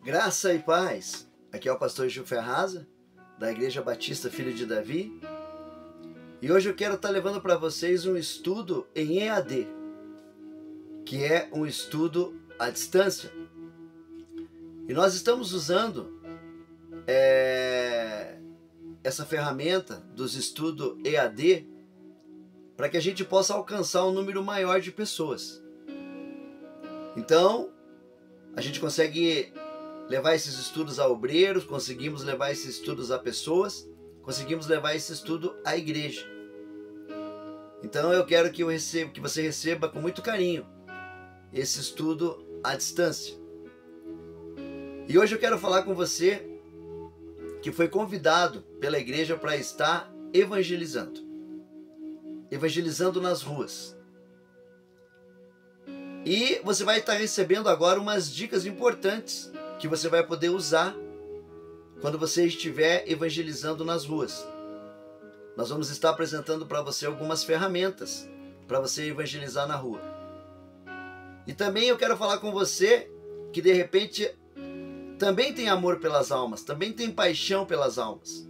Graça e paz. Aqui é o pastor Gil Ferraza, da Igreja Batista Filho de Davi. E hoje eu quero estar levando para vocês um estudo em EAD, que é um estudo à distância. E nós estamos usando essa ferramenta dos estudos EAD para que a gente possa alcançar um número maior de pessoas. Então, a gente consegue levar esses estudos a obreiros, conseguimos levar esses estudos a pessoas, conseguimos levar esse estudo à igreja. Então eu quero que você receba com muito carinho esse estudo à distância. E hoje eu quero falar com você que foi convidado pela igreja para estar evangelizando nas ruas. E você vai estar recebendo agora umas dicas importantes que você vai poder usar quando você estiver evangelizando nas ruas. Nós vamos estar apresentando para você algumas ferramentas para você evangelizar na rua. E também eu quero falar com você que de repente também tem amor pelas almas, também tem paixão pelas almas,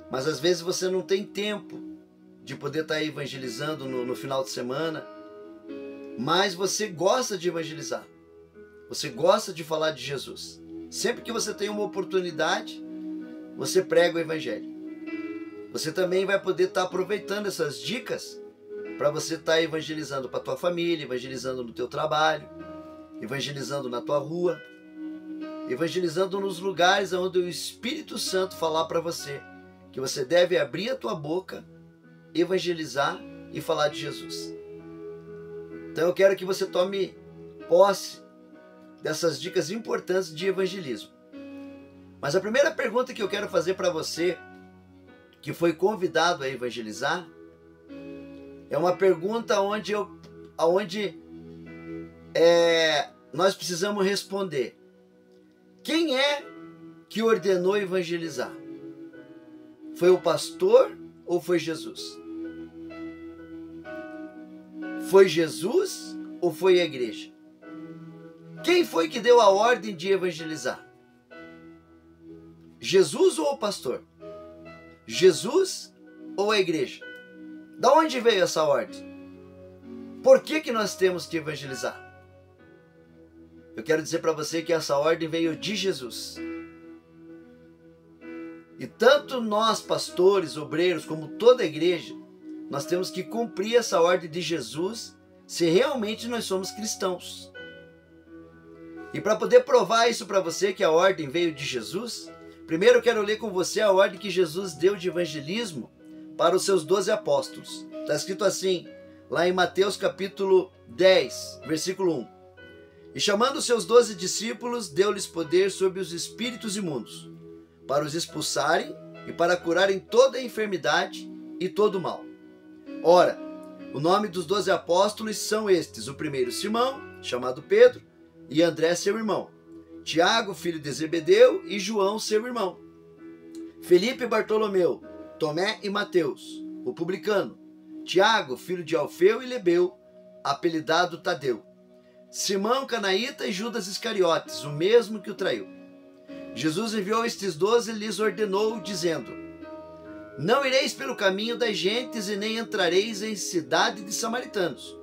mas às vezes você não tem tempo de poder estar evangelizando no final de semana, mas você gosta de evangelizar, você gosta de falar de Jesus. Sempre que você tem uma oportunidade, você prega o evangelho. Você também vai poder estar aproveitando essas dicas para você estar evangelizando para a tua família, evangelizando no teu trabalho, evangelizando na tua rua, evangelizando nos lugares onde o Espírito Santo falar para você que você deve abrir a tua boca, evangelizar e falar de Jesus. Então eu quero que você tome posse dessas dicas importantes de evangelismo. Mas a primeira pergunta que eu quero fazer para você que foi convidado a evangelizar é uma pergunta onde nós precisamos responder. Quem é que ordenou evangelizar? Foi o pastor ou foi Jesus? Foi Jesus ou foi a igreja? Quem foi que deu a ordem de evangelizar? Jesus ou o pastor? Jesus ou a igreja? Da onde veio essa ordem? Por que nós temos que evangelizar? Eu quero dizer para você que essa ordem veio de Jesus. E tanto nós, pastores, obreiros, como toda a igreja, nós temos que cumprir essa ordem de Jesus se realmente nós somos cristãos. E para poder provar isso para você, que a ordem veio de Jesus, primeiro eu quero ler com você a ordem que Jesus deu de evangelismo para os seus 12 apóstolos. Está escrito assim, lá em Mateus capítulo 10, versículo 1. E chamando os seus 12 discípulos, deu-lhes poder sobre os espíritos imundos, para os expulsarem e para curarem toda a enfermidade e todo o mal. Ora, o nome dos 12 apóstolos são estes: o primeiro Simão, chamado Pedro, e André seu irmão, Tiago, filho de Zebedeu, e João seu irmão, Felipe e Bartolomeu, Tomé e Mateus, o publicano, Tiago, filho de Alfeu e Lebeu, apelidado Tadeu, Simão canaíta e Judas Iscariotes, o mesmo que o traiu. Jesus enviou estes 12 e lhes ordenou, dizendo: Não ireis pelo caminho das gentes e nem entrareis em cidade de samaritanos,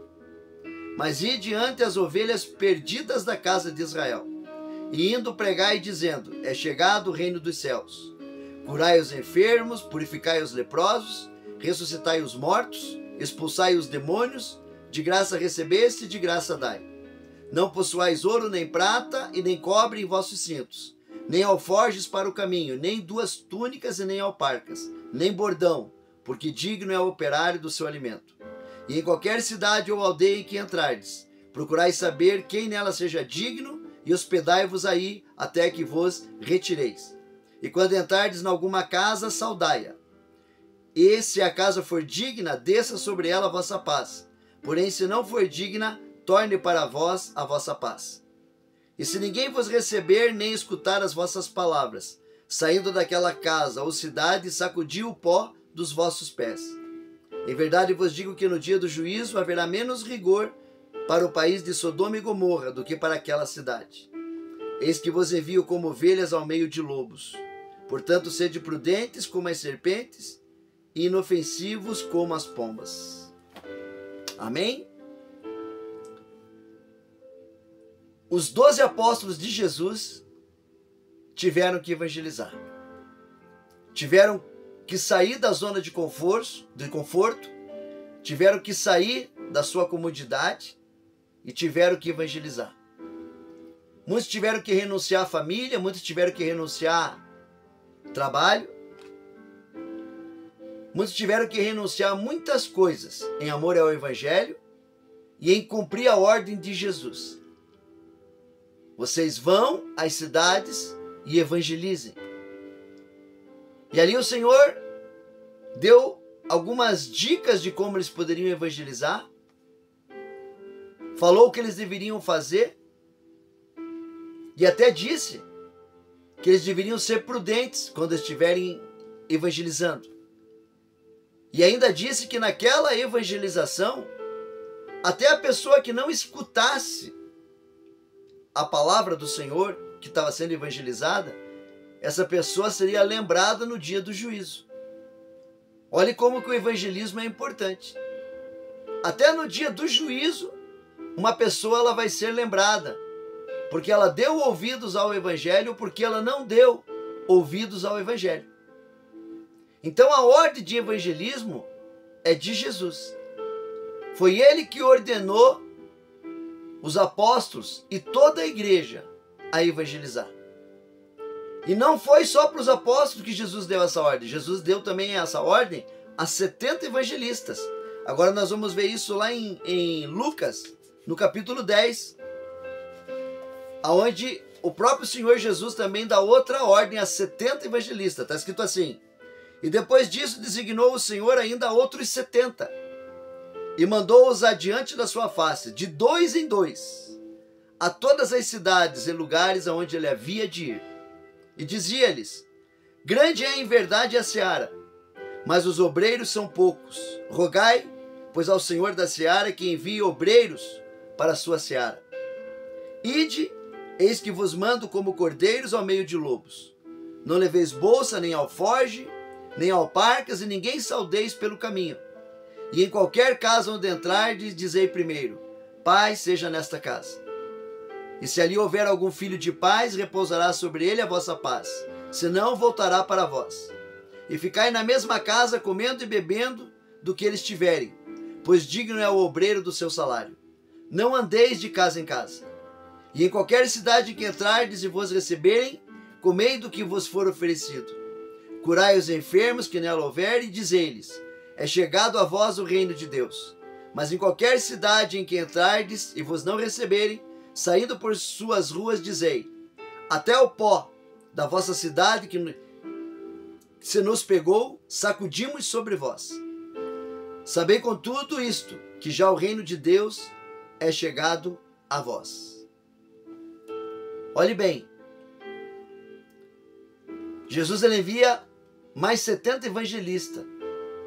mas ide ante as ovelhas perdidas da casa de Israel. E indo pregai dizendo: É chegado o reino dos céus. Curai os enfermos, purificai os leprosos, ressuscitai os mortos, expulsai os demônios, de graça recebeste, de graça dai. Não possuais ouro nem prata e nem cobre em vossos cintos, nem alforjes para o caminho, nem 2 túnicas e nem alparcas, nem bordão, porque digno é o operário do seu alimento. E em qualquer cidade ou aldeia em que entrardes, procurai saber quem nela seja digno e hospedai-vos aí até que vos retireis. E quando entrardes em alguma casa, saudai-a. E se a casa for digna, desça sobre ela a vossa paz. Porém, se não for digna, torne para vós a vossa paz. E se ninguém vos receber, nem escutar as vossas palavras, saindo daquela casa ou cidade, sacudi o pó dos vossos pés. Em verdade vos digo que no dia do juízo haverá menos rigor para o país de Sodoma e Gomorra do que para aquela cidade. Eis que vos envio como ovelhas ao meio de lobos. Portanto, sede prudentes como as serpentes e inofensivos como as pombas. Amém? Os 12 apóstolos de Jesus tiveram que evangelizar. Tiveram que sair da zona de conforto, tiveram que sair da sua comodidade e tiveram que evangelizar. Muitos tiveram que renunciar à família, muitos tiveram que renunciar ao trabalho, muitos tiveram que renunciar a muitas coisas em amor ao Evangelho e em cumprir a ordem de Jesus. Vocês vão às cidades e evangelizem. E ali o Senhor deu algumas dicas de como eles poderiam evangelizar, falou o que eles deveriam fazer e até disse que eles deveriam ser prudentes quando estiverem evangelizando. E ainda disse que naquela evangelização, até a pessoa que não escutasse a palavra do Senhor que estava sendo evangelizada, essa pessoa seria lembrada no dia do juízo. Olhe como que o evangelismo é importante. Até no dia do juízo, uma pessoa ela vai ser lembrada, porque ela deu ouvidos ao Evangelho, porque ela não deu ouvidos ao Evangelho. Então a ordem de evangelismo é de Jesus. Foi ele que ordenou os apóstolos e toda a igreja a evangelizar. E não foi só para os apóstolos que Jesus deu essa ordem. Jesus deu também essa ordem a 70 evangelistas. Agora nós vamos ver isso lá em Lucas, no capítulo 10, onde o próprio Senhor Jesus também dá outra ordem a 70 evangelistas. Está escrito assim: e depois disso designou o Senhor ainda outros 70, e mandou-os adiante da sua face, de 2 em 2, a todas as cidades e lugares aonde ele havia de ir. E dizia-lhes: grande é em verdade a seara, mas os obreiros são poucos. Rogai, pois, ao Senhor da seara que envie obreiros para a sua seara. Ide, eis que vos mando como cordeiros ao meio de lobos. Não leveis bolsa, nem alforge, nem alparcas, e ninguém saudeis pelo caminho. E em qualquer casa onde entrardes, dizei primeiro: paz seja nesta casa. E se ali houver algum filho de paz, repousará sobre ele a vossa paz, senão voltará para vós. E ficai na mesma casa, comendo e bebendo do que eles tiverem, pois digno é o obreiro do seu salário. Não andeis de casa em casa. E em qualquer cidade que entrardes e vos receberem, comei do que vos for oferecido. Curai os enfermos que nela houver, e dizei-lhes: é chegado a vós o reino de Deus. Mas em qualquer cidade em que entrardes e vos não receberem, saindo por suas ruas, dizei: até o pó da vossa cidade que se nos pegou, sacudimos sobre vós. Sabei contudo isto, que já o reino de Deus é chegado a vós. Olhe bem, Jesus ele envia mais 70 evangelistas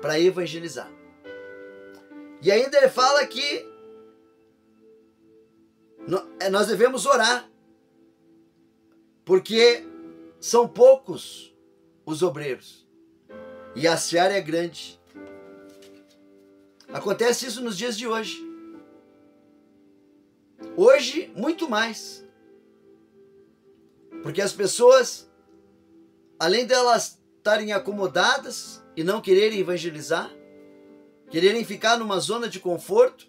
para evangelizar. E ainda ele fala que nós devemos orar, porque são poucos os obreiros e a seara é grande. Acontece isso nos dias de hoje. Hoje, muito mais. Porque as pessoas, além delas estarem acomodadas e não quererem evangelizar, quererem ficar numa zona de conforto,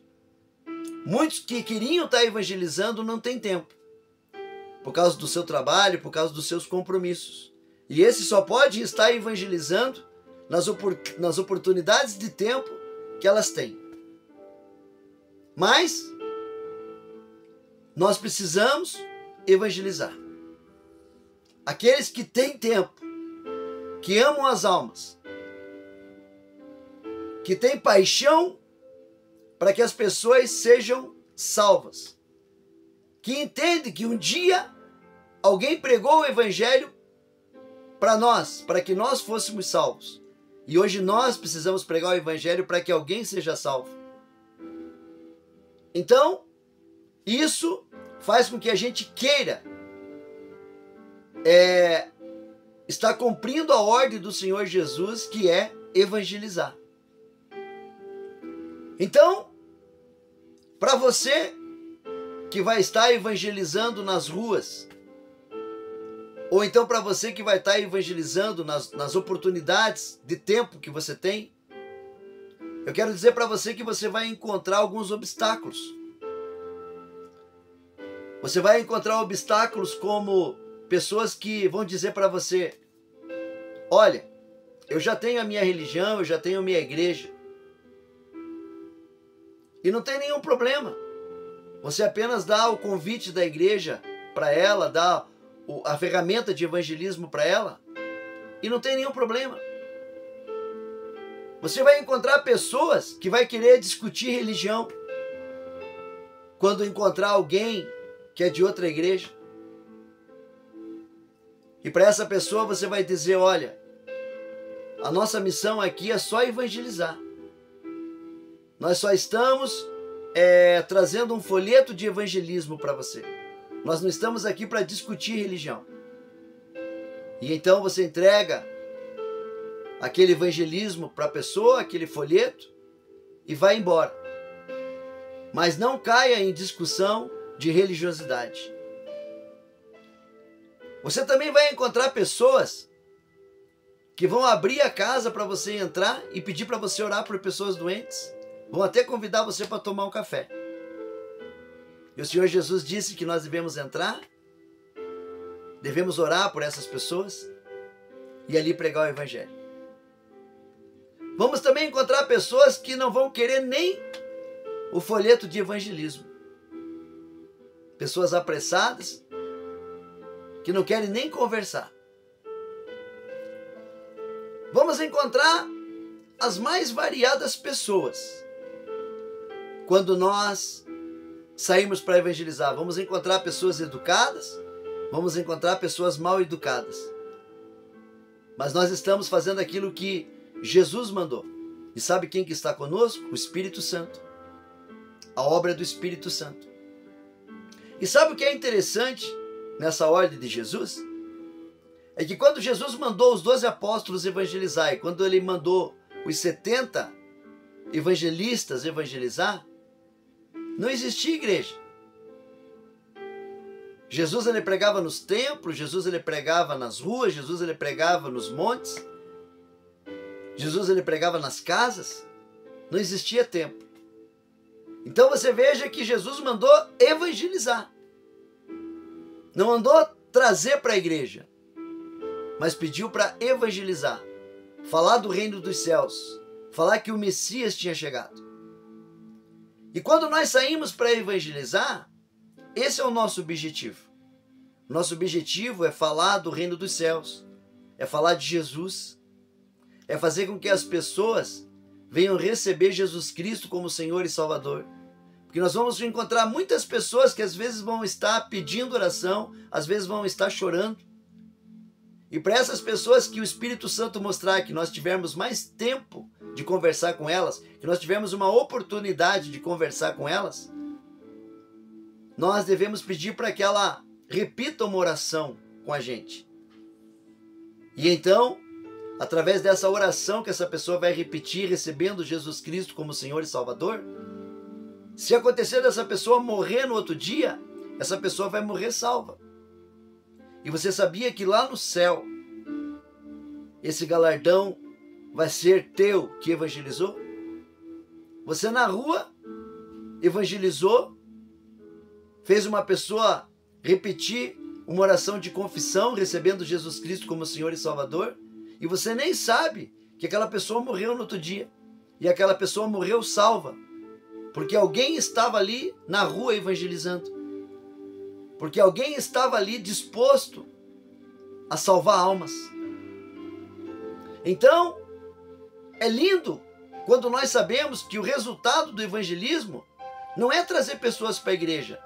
muitos que queriam estar evangelizando não têm tempo, por causa do seu trabalho, por causa dos seus compromissos. E esse só pode estar evangelizando nas oportunidades de tempo que elas têm. Mas nós precisamos evangelizar. Aqueles que têm tempo, que amam as almas, que têm paixão para que as pessoas sejam salvas, que entendem que um dia alguém pregou o evangelho para nós, para que nós fôssemos salvos. E hoje nós precisamos pregar o evangelho para que alguém seja salvo. Então, isso faz com que a gente queira está cumprindo a ordem do Senhor Jesus, que é evangelizar. Então, para você que vai estar evangelizando nas ruas, ou então para você que vai estar evangelizando nas oportunidades de tempo que você tem, eu quero dizer para você que você vai encontrar alguns obstáculos. Você vai encontrar obstáculos como pessoas que vão dizer para você: olha, eu já tenho a minha religião, eu já tenho a minha igreja. E não tem nenhum problema. Você apenas dá o convite da igreja para ela, dá a ferramenta de evangelismo para ela, e não tem nenhum problema. Você vai encontrar pessoas que vai querer discutir religião quando encontrar alguém que é de outra igreja. E para essa pessoa você vai dizer: olha, a nossa missão aqui é só evangelizar. Nós só estamos trazendo um folheto de evangelismo para você. Nós não estamos aqui para discutir religião. E então você entrega aquele evangelismo para a pessoa, aquele folheto, e vai embora. Mas não caia em discussão de religiosidade. Você também vai encontrar pessoas que vão abrir a casa para você entrar e pedir para você orar por pessoas doentes. Vão até convidar você para tomar um café. E o Senhor Jesus disse que nós devemos entrar, devemos orar por essas pessoas e ali pregar o evangelho. Vamos também encontrar pessoas que não vão querer nem o folheto de evangelismo. Pessoas apressadas, que não querem nem conversar. Vamos encontrar as mais variadas pessoas quando nós saímos para evangelizar. Vamos encontrar pessoas educadas, vamos encontrar pessoas mal educadas. Mas nós estamos fazendo aquilo que Jesus mandou. E sabe quem que está conosco? O Espírito Santo. A obra do Espírito Santo. E sabe o que é interessante nessa ordem de Jesus? É que quando Jesus mandou os 12 apóstolos evangelizar, e quando ele mandou os 70 evangelistas evangelizar, não existia igreja. Jesus ele pregava nos templos, Jesus ele pregava nas ruas, Jesus ele pregava nos montes, Jesus ele pregava nas casas, não existia templo. Então você veja que Jesus mandou evangelizar. Não mandou trazer para a igreja, mas pediu para evangelizar. Falar do reino dos céus. Falar que o Messias tinha chegado. E quando nós saímos para evangelizar, esse é o nosso objetivo. Nosso objetivo é falar do reino dos céus. É falar de Jesus. É fazer com que as pessoas venham receber Jesus Cristo como Senhor e Salvador. Porque nós vamos encontrar muitas pessoas que às vezes vão estar pedindo oração, às vezes vão estar chorando. E para essas pessoas que o Espírito Santo mostrar que nós tivermos mais tempo de conversar com elas, que nós tivermos uma oportunidade de conversar com elas, nós devemos pedir para que ela repita uma oração com a gente. E então, através dessa oração que essa pessoa vai repetir, recebendo Jesus Cristo como Senhor e Salvador, se acontecer dessa pessoa morrer no outro dia, essa pessoa vai morrer salva. E você sabia que lá no céu, esse galardão vai ser teu que evangelizou? Você na rua evangelizou, fez uma pessoa repetir uma oração de confissão, recebendo Jesus Cristo como Senhor e Salvador, e você nem sabe que aquela pessoa morreu no outro dia. E aquela pessoa morreu salva, porque alguém estava ali na rua evangelizando. Porque alguém estava ali disposto a salvar almas. Então, é lindo quando nós sabemos que o resultado do evangelismo não é trazer pessoas para a igreja,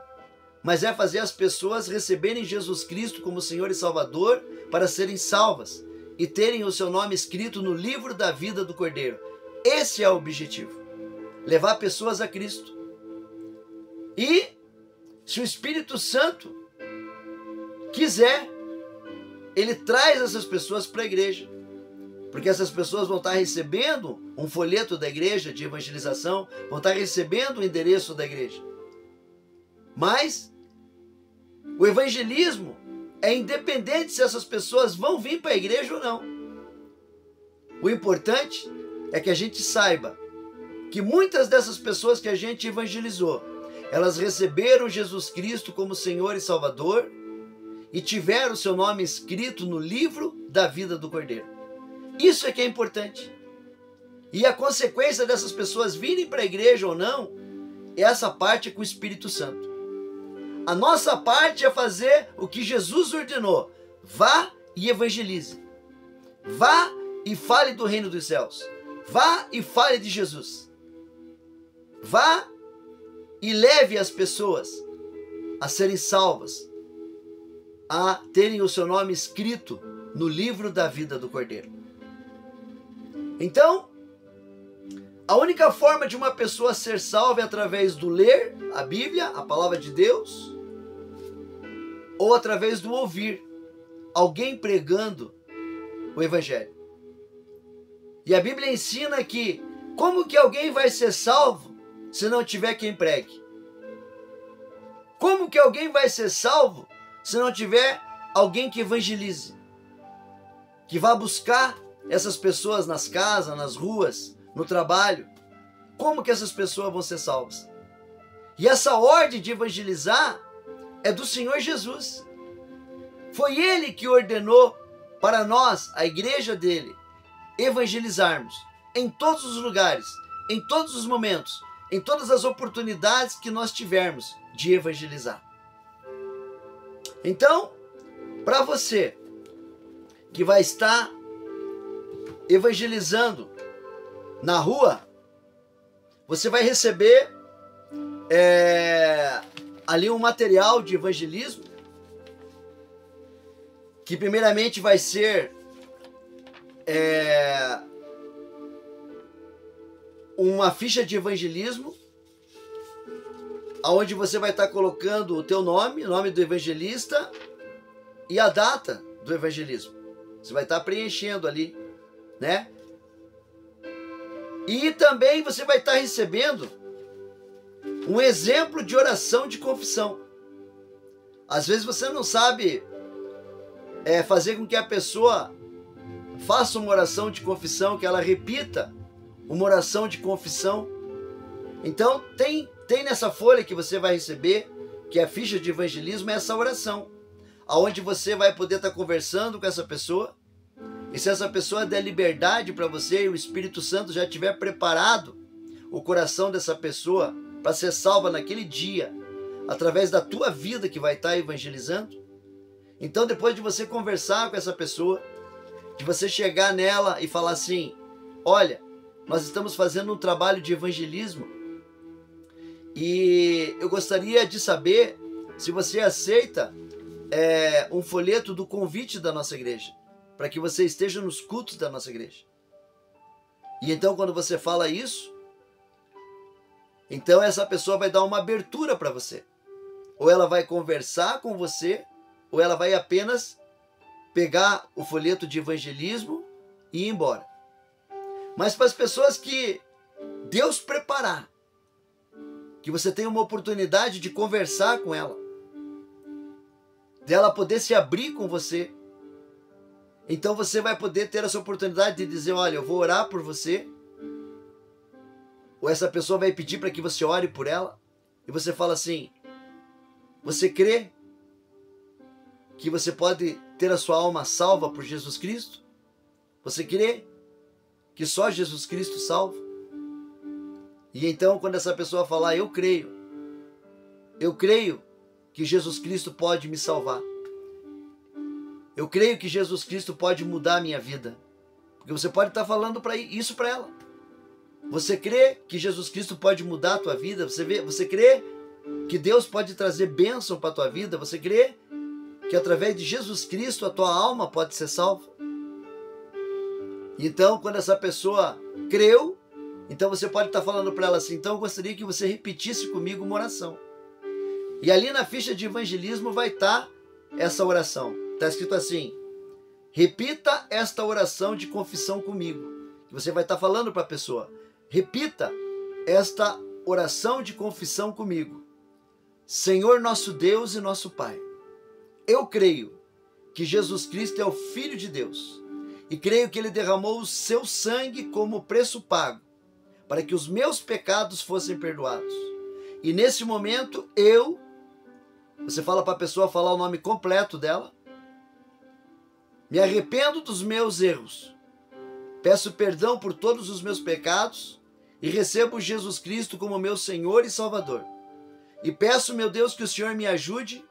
mas é fazer as pessoas receberem Jesus Cristo como Senhor e Salvador para serem salvas e terem o seu nome escrito no livro da vida do Cordeiro. Esse é o objetivo. Levar pessoas a Cristo. E se o Espírito Santo quiser, ele traz essas pessoas para a igreja. Porque essas pessoas vão estar recebendo um folheto da igreja de evangelização, vão estar recebendo o endereço da igreja. Mas o evangelismo é independente se essas pessoas vão vir para a igreja ou não. O importante é que a gente saiba que muitas dessas pessoas que a gente evangelizou, elas receberam Jesus Cristo como Senhor e Salvador e tiveram seu nome escrito no livro da vida do Cordeiro. Isso é que é importante. E a consequência dessas pessoas virem para a igreja ou não, essa parte é com o Espírito Santo. A nossa parte é fazer o que Jesus ordenou. Vá e evangelize. Vá e fale do reino dos céus. Vá e fale de Jesus. Vá e leve as pessoas a serem salvas, a terem o seu nome escrito no livro da vida do Cordeiro. Então, a única forma de uma pessoa ser salva é através do ler a Bíblia, a palavra de Deus, ou através do ouvir alguém pregando o Evangelho. E a Bíblia ensina que como que alguém vai ser salvo se não tiver quem pregue? Como que alguém vai ser salvo se não tiver alguém que evangelize? Que vá buscar essas pessoas nas casas, nas ruas, no trabalho. Como que essas pessoas vão ser salvas? E essa ordem de evangelizar é do Senhor Jesus. Foi Ele que ordenou para nós, a igreja dele, evangelizarmos em todos os lugares, em todos os momentos, em todas as oportunidades que nós tivermos de evangelizar. Então, para você que vai estar evangelizando na rua, você vai receber ali um material de evangelismo, que primeiramente vai ser uma ficha de evangelismo, onde você vai estar colocando o teu nome, o nome do evangelista e a data do evangelismo. Você vai estar preenchendo ali, né? E também você vai estar recebendo um exemplo de oração de confissão. Às vezes você não sabe fazer com que a pessoa faça uma oração de confissão, que ela repita uma oração de confissão. Então tem nessa folha que você vai receber, que é a ficha de evangelismo, essa oração, aonde você vai poder estar conversando com essa pessoa. E se essa pessoa der liberdade para você e o Espírito Santo já tiver preparado o coração dessa pessoa para ser salva naquele dia, através da tua vida que vai estar evangelizando, então depois de você conversar com essa pessoa, de você chegar nela e falar assim: olha, nós estamos fazendo um trabalho de evangelismo e eu gostaria de saber se você aceita um folheto do convite da nossa igreja, para que você esteja nos cultos da nossa igreja. E então quando você fala isso, então essa pessoa vai dar uma abertura para você. Ou ela vai conversar com você, ou ela vai apenas pegar o folheto de evangelismo e ir embora. Mas para as pessoas que Deus preparar, que você tenha uma oportunidade de conversar com ela, dela poder se abrir com você, então você vai poder ter essa oportunidade de dizer: olha, eu vou orar por você. Ou essa pessoa vai pedir para que você ore por ela. E você fala assim: você crê que você pode ter a sua alma salva por Jesus Cristo? Você crê que só Jesus Cristo salva? E então quando essa pessoa falar: eu creio que Jesus Cristo pode me salvar, eu creio que Jesus Cristo pode mudar a minha vida, porque você pode estar falando isso para ela. Você crê que Jesus Cristo pode mudar a tua vida? Você crê que Deus pode trazer bênção para a tua vida? Você crê que através de Jesus Cristo a tua alma pode ser salva? Então, quando essa pessoa creu, então você pode estar falando para ela assim: então eu gostaria que você repetisse comigo uma oração. E ali na ficha de evangelismo vai estar essa oração. Está escrito assim: repita esta oração de confissão comigo. Você vai estar falando para a pessoa. Repita esta oração de confissão comigo. Senhor nosso Deus e nosso Pai, eu creio que Jesus Cristo é o Filho de Deus e creio que Ele derramou o seu sangue como preço pago para que os meus pecados fossem perdoados. E nesse momento você fala para a pessoa falar o nome completo dela, me arrependo dos meus erros, peço perdão por todos os meus pecados e recebo Jesus Cristo como meu Senhor e Salvador. E peço, meu Deus, que o Senhor me ajude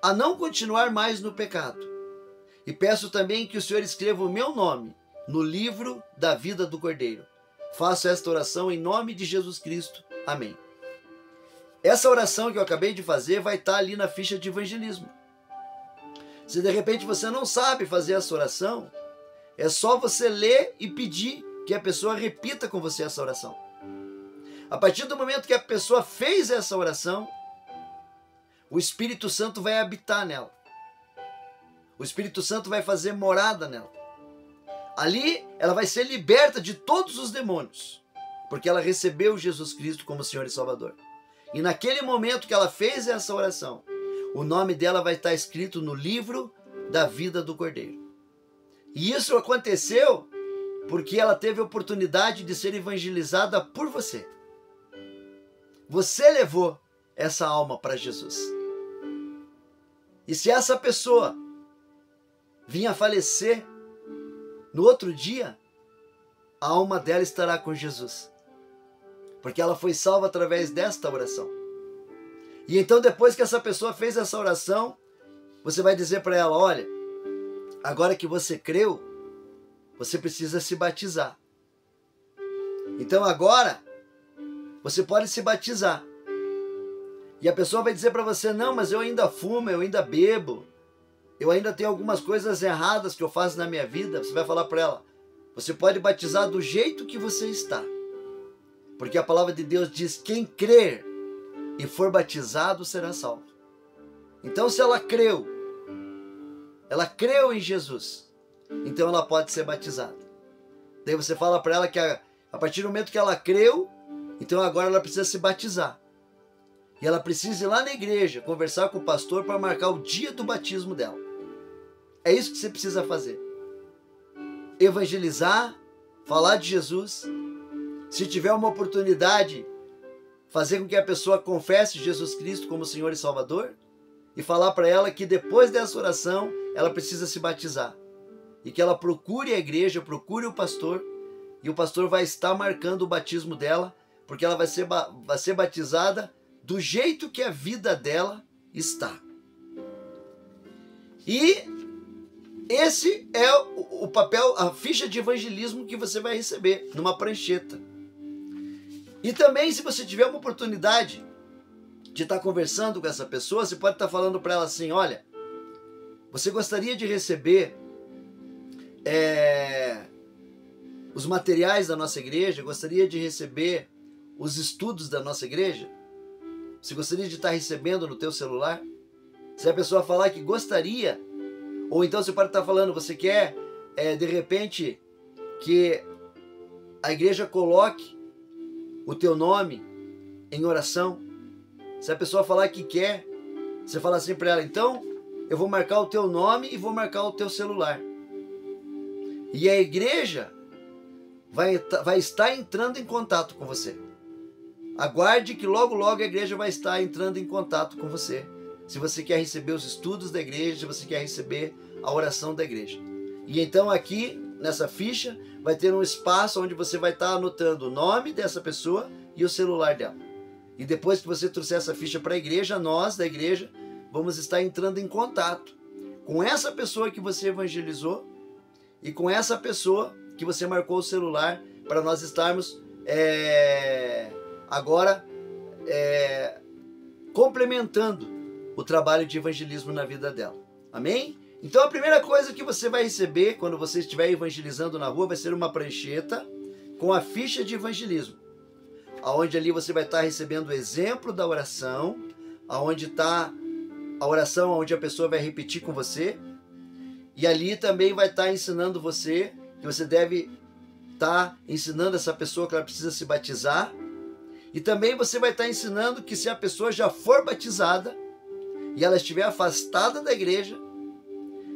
a não continuar mais no pecado. E peço também que o Senhor escreva o meu nome no livro da vida do Cordeiro. Faço esta oração em nome de Jesus Cristo. Amém. Essa oração que eu acabei de fazer vai estar ali na ficha de evangelismo. Se de repente você não sabe fazer essa oração, é só você ler e pedir que a pessoa repita com você essa oração. A partir do momento que a pessoa fez essa oração, o Espírito Santo vai habitar nela. O Espírito Santo vai fazer morada nela. Ali ela vai ser liberta de todos os demônios, porque ela recebeu Jesus Cristo como Senhor e Salvador. E naquele momento que ela fez essa oração, o nome dela vai estar escrito no livro da vida do Cordeiro. E isso aconteceu porque ela teve a oportunidade de ser evangelizada por você. Você levou essa alma para Jesus. E se essa pessoa vinha a falecer no outro dia, a alma dela estará com Jesus, porque ela foi salva através desta oração. E então, depois que essa pessoa fez essa oração, você vai dizer para ela: olha, agora que você creu, você precisa se batizar. Então agora você pode se batizar. E a pessoa vai dizer para você: não, mas eu ainda fumo, eu ainda bebo, eu ainda tenho algumas coisas erradas que eu faço na minha vida. Você vai falar para ela: você pode batizar do jeito que você está, porque a palavra de Deus diz: quem crer e for batizado será salvo. Então, se ela creu em Jesus, então ela pode ser batizada. Daí você fala para ela que a partir do momento que ela creu, então agora ela precisa se batizar. E ela precisa ir lá na igreja, conversar com o pastor para marcar o dia do batismo dela. É isso que você precisa fazer. Evangelizar, falar de Jesus. Se tiver uma oportunidade, fazer com que a pessoa confesse Jesus Cristo como Senhor e Salvador. E falar para ela que depois dessa oração, ela precisa se batizar. E que ela procure a igreja, procure o pastor. E o pastor vai estar marcando o batismo dela, porque ela vai ser batizada do jeito que a vida dela está. E esse é o papel, a ficha de evangelismo que você vai receber numa prancheta. E também, se você tiver uma oportunidade de estar conversando com essa pessoa, você pode estar falando para ela assim: olha, você gostaria de receber os materiais da nossa igreja? Gostaria de receber os estudos da nossa igreja? Você gostaria de estar recebendo no teu celular? Se a pessoa falar que gostaria, ou então você pode estar falando: você quer de repente que a igreja coloque o teu nome em oração? Se a pessoa falar que quer, você fala assim para ela: então eu vou marcar o teu nome e vou marcar o teu celular. E a igreja vai estar entrando em contato com você. Aguarde que logo logo a igreja vai estar entrando em contato com você. Se você quer receber os estudos da igreja, se você quer receber a oração da igreja. E então aqui, nessa ficha, vai ter um espaço onde você vai estar anotando o nome dessa pessoa e o celular dela. E depois que você trouxer essa ficha para a igreja, nós da igreja vamos estar entrando em contato com essa pessoa que você evangelizou e com essa pessoa que você marcou o celular, para nós estarmos agora complementando o trabalho de evangelismo na vida dela. Amém? Então a primeira coisa que você vai receber quando você estiver evangelizando na rua vai ser uma prancheta com a ficha de evangelismo, aonde ali você vai estar recebendo o exemplo da oração, aonde está a oração onde a pessoa vai repetir com você, E ali também vai estar ensinando você que você deve estar ensinando essa pessoa que ela precisa se batizar. E também você vai estar ensinando que se a pessoa já for batizada e ela estiver afastada da igreja,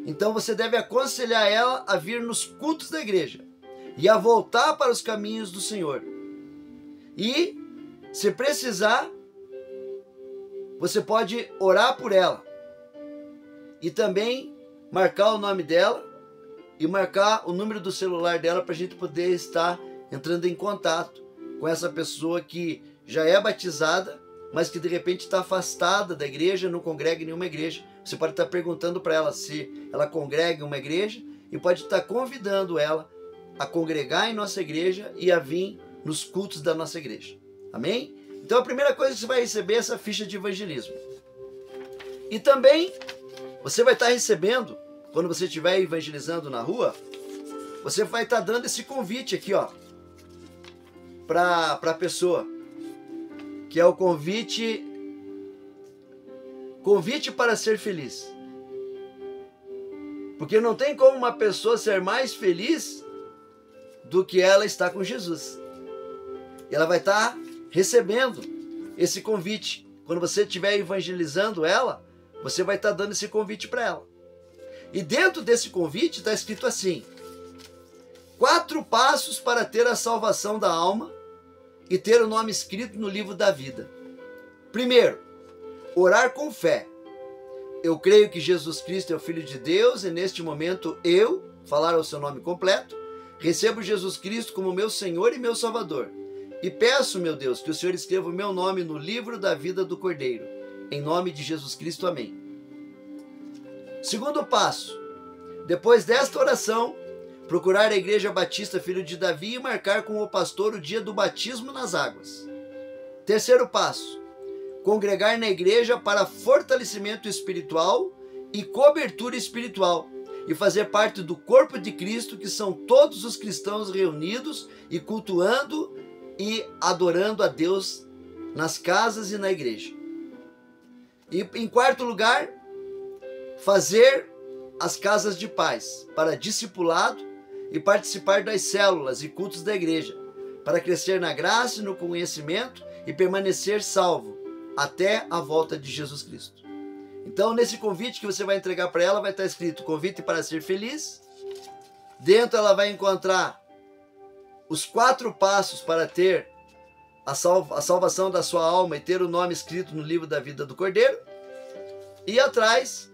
então você deve aconselhar ela a vir nos cultos da igreja e a voltar para os caminhos do Senhor. E, se precisar, você pode orar por ela e também marcar o nome dela e marcar o número do celular dela para a gente poder estar entrando em contato com essa pessoa que já é batizada, mas que de repente está afastada da igreja, não congrega em nenhuma igreja. Você pode estar perguntando para ela se ela congrega em uma igreja e pode estar convidando ela a congregar em nossa igreja e a vir nos cultos da nossa igreja. Amém? Então a primeira coisa que você vai receber é essa ficha de evangelismo. E também você vai estar recebendo, quando você estiver evangelizando na rua, você vai estar dando esse convite aqui, ó, para a pessoa, que é o convite para ser feliz. Porque não tem como uma pessoa ser mais feliz do que ela está com Jesus. E ela vai estar recebendo esse convite. Quando você estiver evangelizando ela, você vai estar dando esse convite para ela. E dentro desse convite está escrito assim: 4 passos para ter a salvação da alma e ter o nome escrito no livro da vida. Primeiro, orar com fé. Eu creio que Jesus Cristo é o Filho de Deus e neste momento eu, falar o seu nome completo, recebo Jesus Cristo como meu Senhor e meu Salvador. E peço, meu Deus, que o Senhor escreva o meu nome no livro da vida do Cordeiro. Em nome de Jesus Cristo, amém. Segundo passo, depois desta oração, procurar a Igreja Batista Filho de Davi e marcar com o pastor o dia do batismo nas águas. Terceiro passo, congregar na igreja para fortalecimento espiritual e cobertura espiritual e fazer parte do corpo de Cristo, que são todos os cristãos reunidos e cultuando e adorando a Deus nas casas e na igreja. E em quarto lugar, fazer as casas de paz para discipulado e participar das células e cultos da igreja, para crescer na graça e no conhecimento e permanecer salvo até a volta de Jesus Cristo. Então, nesse convite que você vai entregar para ela, vai estar escrito convite para ser feliz. Dentro ela vai encontrar os 4 passos para ter a salvação da sua alma e ter o nome escrito no livro da vida do Cordeiro. E atrás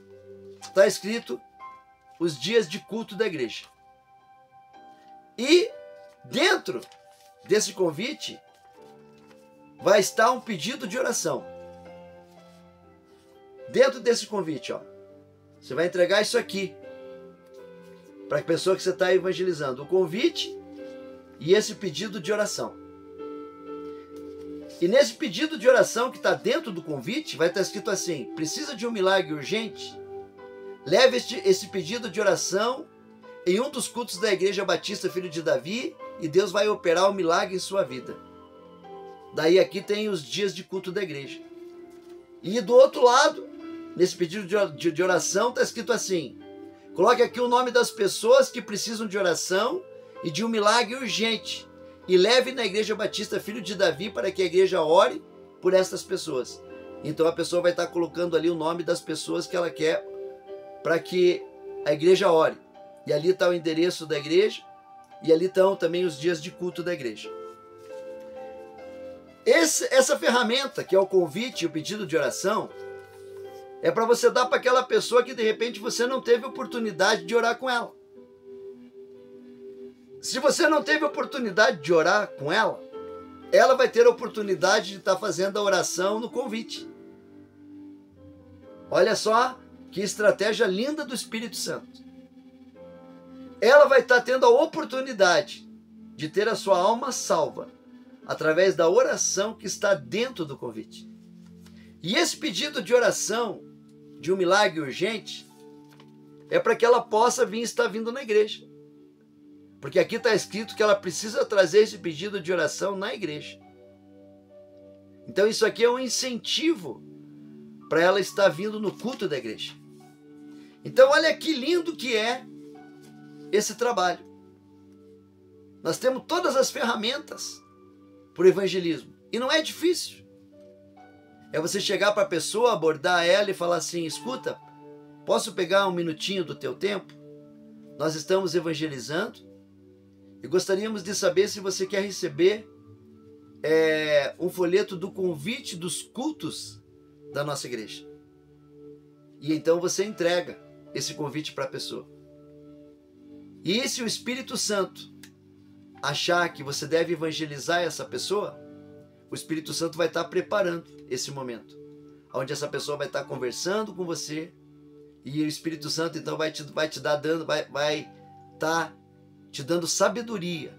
está escrito os dias de culto da igreja. E dentro desse convite vai estar um pedido de oração. Dentro desse convite, ó, você vai entregar isso aqui para a pessoa que você está evangelizando, o convite e esse pedido de oração. E nesse pedido de oração que está dentro do convite, vai estar escrito assim: precisa de um milagre urgente? Leve esse pedido de oração em um dos cultos da Igreja Batista Filho de Davi e Deus vai operar um milagre em sua vida. Daí aqui tem os dias de culto da igreja. E do outro lado, nesse pedido de oração, está escrito assim: coloque aqui o nome das pessoas que precisam de oração e de um milagre urgente e leve na Igreja Batista Filho de Davi para que a igreja ore por estas pessoas. Então a pessoa vai estar colocando ali o nome das pessoas que ela quer para que a igreja ore. E ali está o endereço da igreja e ali estão também os dias de culto da igreja. Essa ferramenta, que é o convite e o pedido de oração, é para você dar para aquela pessoa que de repente você não teve oportunidade de orar com ela. Se você não teve oportunidade de orar com ela, ela vai ter a oportunidade de estar fazendo a oração no convite. Olha só que estratégia linda do Espírito Santo. Ela vai estar tendo a oportunidade de ter a sua alma salva através da oração que está dentro do convite. E esse pedido de oração, de um milagre urgente, é para que ela possa estar vindo na igreja. Porque aqui está escrito que ela precisa trazer esse pedido de oração na igreja. Então isso aqui é um incentivo para ela estar vindo no culto da igreja. Então olha que lindo que é esse trabalho. Nós temos todas as ferramentas para o evangelismo. E não é difícil. É você chegar para a pessoa, abordar ela e falar assim: escuta, posso pegar um minutinho do teu tempo? Nós estamos evangelizando e gostaríamos de saber se você quer receber um folheto do convite dos cultos da nossa igreja. E então você entrega esse convite para a pessoa. E se o Espírito Santo achar que você deve evangelizar essa pessoa, o Espírito Santo vai estar preparando esse momento, onde essa pessoa vai estar conversando com você, e o Espírito Santo então vai estar te dando sabedoria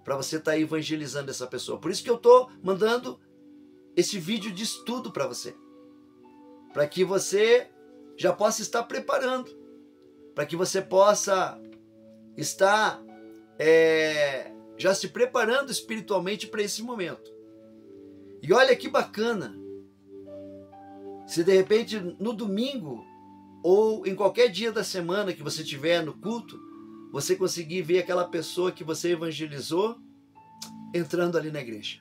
para você estar evangelizando essa pessoa. Por isso que eu estou mandando esse vídeo de estudo para você, para que você já possa estar preparando, para que você possa estar já se preparando espiritualmente para esse momento. E olha que bacana, se de repente no domingo ou em qualquer dia da semana que você estiver no culto, você conseguir ver aquela pessoa que você evangelizou entrando ali na igreja.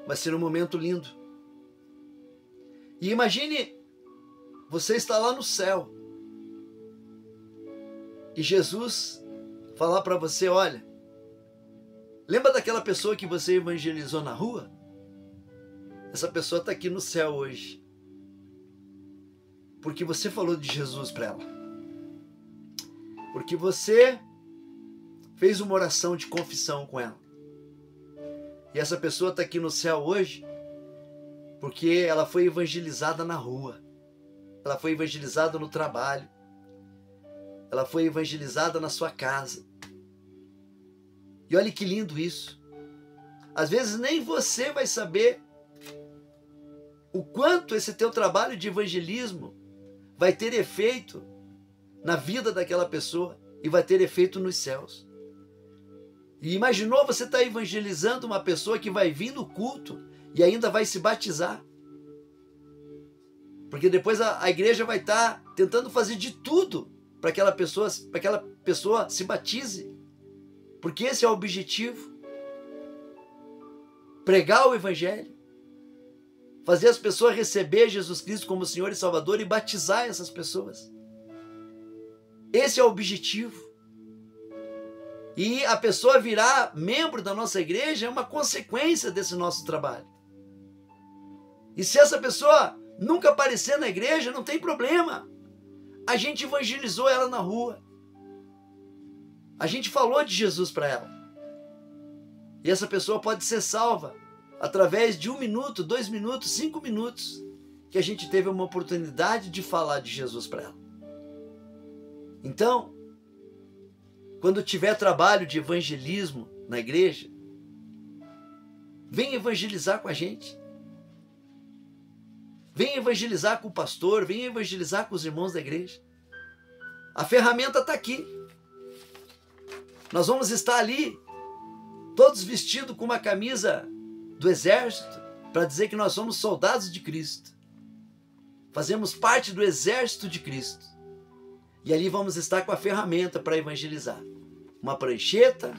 Vai ser um momento lindo. E imagine, você está lá no céu e Jesus falar para você: olha, lembra daquela pessoa que você evangelizou na rua? Essa pessoa está aqui no céu hoje, porque você falou de Jesus para ela, porque você fez uma oração de confissão com ela. E essa pessoa está aqui no céu hoje porque ela foi evangelizada na rua, ela foi evangelizada no trabalho, ela foi evangelizada na sua casa. E olha que lindo isso. Às vezes nem você vai saber o quanto esse teu trabalho de evangelismo vai ter efeito na vida daquela pessoa e vai ter efeito nos céus. E imaginou você estar evangelizando uma pessoa que vai vir no culto e ainda vai se batizar? Porque depois a igreja vai estar tentando fazer de tudo para aquela pessoa se batize. Porque esse é o objetivo. Pregar o evangelho. Fazer as pessoas receber Jesus Cristo como Senhor e Salvador e batizar essas pessoas. Esse é o objetivo. E a pessoa virar membro da nossa igreja é uma consequência desse nosso trabalho. E se essa pessoa nunca aparecer na igreja, não tem problema. A gente evangelizou ela na rua. A gente falou de Jesus para ela. E essa pessoa pode ser salva através de 1 minuto, 2 minutos, 5 minutos que a gente teve uma oportunidade de falar de Jesus para ela. Então, quando tiver trabalho de evangelismo na igreja, vem evangelizar com a gente. Vem evangelizar com o pastor, vem evangelizar com os irmãos da igreja. A ferramenta está aqui. Nós vamos estar ali, todos vestidos com uma camisa do exército, para dizer que nós somos soldados de Cristo. Fazemos parte do exército de Cristo. E ali vamos estar com a ferramenta para evangelizar. Uma prancheta,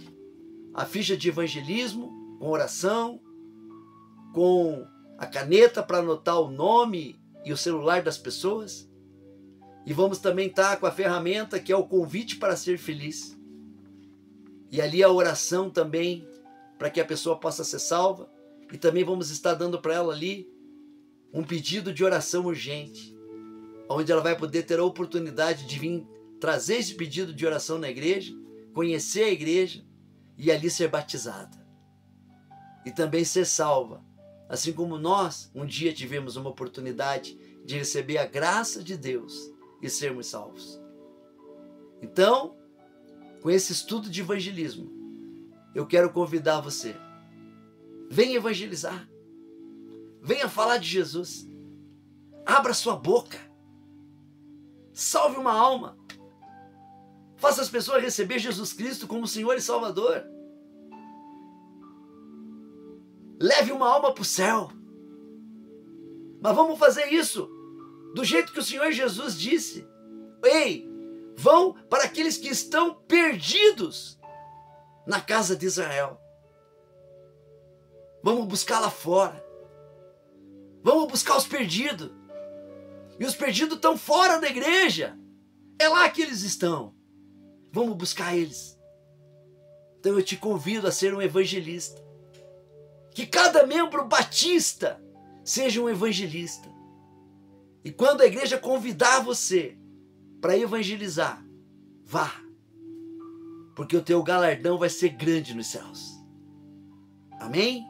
a ficha de evangelismo, com oração, com a caneta para anotar o nome e o celular das pessoas. E vamos também estar com a ferramenta que é o convite para ser feliz. E ali a oração também, para que a pessoa possa ser salva. E também vamos estar dando para ela ali um pedido de oração urgente, onde ela vai poder ter a oportunidade de vir trazer esse pedido de oração na igreja, conhecer a igreja e ali ser batizada. E também ser salva. Assim como nós um dia tivemos uma oportunidade de receber a graça de Deus e sermos salvos. Então, com esse estudo de evangelismo, eu quero convidar você. Venha evangelizar. Venha falar de Jesus. Abra sua boca. Salve uma alma. Faça as pessoas receber Jesus Cristo como Senhor e Salvador. Leve uma alma para o céu. Mas vamos fazer isso Do jeito que o Senhor Jesus disse: ei, vão para aqueles que estão perdidos na casa de Israel. Vamos buscar lá fora. Vamos buscar os perdidos. E os perdidos estão fora da igreja. É lá que eles estão. Vamos buscar eles. Então eu te convido a ser um evangelista. Que cada membro batista seja um evangelista. E quando a igreja convidar você para evangelizar, vá. Porque o teu galardão vai ser grande nos céus. Amém?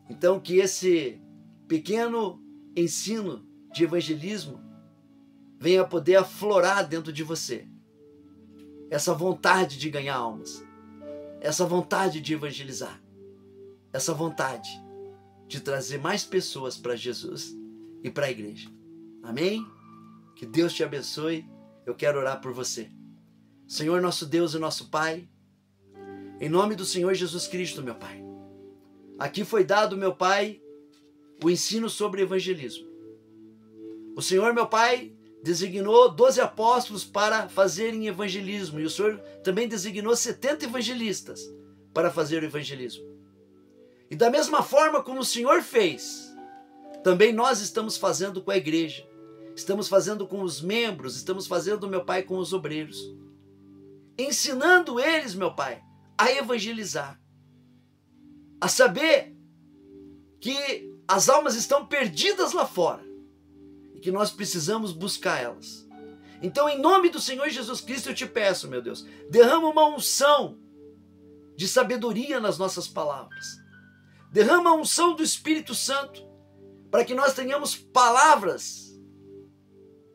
Então que esse pequeno ensino de evangelismo venha poder aflorar dentro de você essa vontade de ganhar almas, essa vontade de evangelizar, essa vontade de trazer mais pessoas para Jesus e para a igreja. Amém? Que Deus te abençoe. Eu quero orar por você. Senhor, nosso Deus e nosso Pai, em nome do Senhor Jesus Cristo, meu Pai, aqui foi dado, meu Pai, o ensino sobre evangelismo. O Senhor, meu Pai, designou 12 apóstolos para fazerem evangelismo, e o Senhor também designou 70 evangelistas para fazer o evangelismo. E da mesma forma como o Senhor fez, também nós estamos fazendo com a igreja, estamos fazendo com os membros, estamos fazendo, meu Pai, com os obreiros, ensinando eles, meu Pai, a evangelizar, a saber que as almas estão perdidas lá fora e que nós precisamos buscar elas. Então, em nome do Senhor Jesus Cristo, eu te peço, meu Deus, derrama uma unção de sabedoria nas nossas palavras. Derrama a unção do Espírito Santo para que nós tenhamos palavras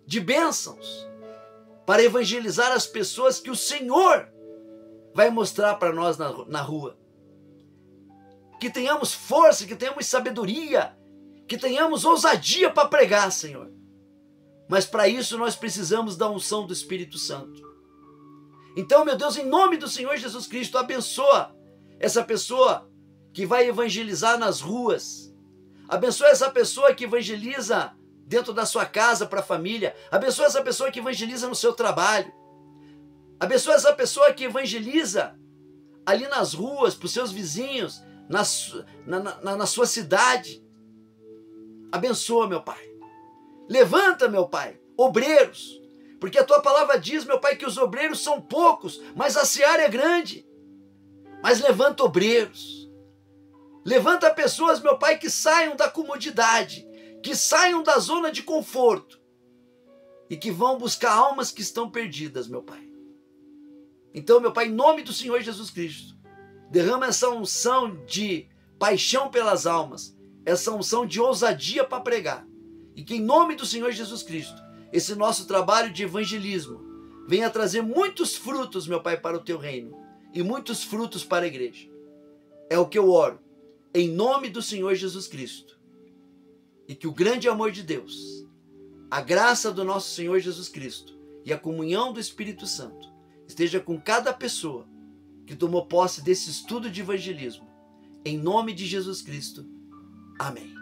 de bênçãos para evangelizar as pessoas que o Senhor vai mostrar para nós na rua. Que tenhamos força, que tenhamos sabedoria, que tenhamos ousadia para pregar, Senhor. Mas para isso nós precisamos da unção do Espírito Santo. Então, meu Deus, em nome do Senhor Jesus Cristo, abençoa essa pessoa que vai evangelizar nas ruas. Abençoa essa pessoa que evangeliza dentro da sua casa para a família. Abençoa essa pessoa que evangeliza no seu trabalho. Abençoa essa pessoa que evangeliza ali nas ruas, para os seus vizinhos, na sua cidade. Abençoa, meu Pai. Levanta, meu Pai, obreiros, porque a tua palavra diz, meu Pai, que os obreiros são poucos, mas a seara é grande. Mas levanta obreiros. Levanta pessoas, meu Pai, que saiam da comodidade, que saiam da zona de conforto e que vão buscar almas que estão perdidas, meu Pai. Então, meu Pai, em nome do Senhor Jesus Cristo, derrama essa unção de paixão pelas almas, essa unção de ousadia para pregar. E que em nome do Senhor Jesus Cristo, esse nosso trabalho de evangelismo venha trazer muitos frutos, meu Pai, para o teu reino e muitos frutos para a igreja. É o que eu oro, em nome do Senhor Jesus Cristo. E que o grande amor de Deus, a graça do nosso Senhor Jesus Cristo e a comunhão do Espírito Santo esteja com cada pessoa que tomou posse desse estudo de evangelismo. Em nome de Jesus Cristo. Amém.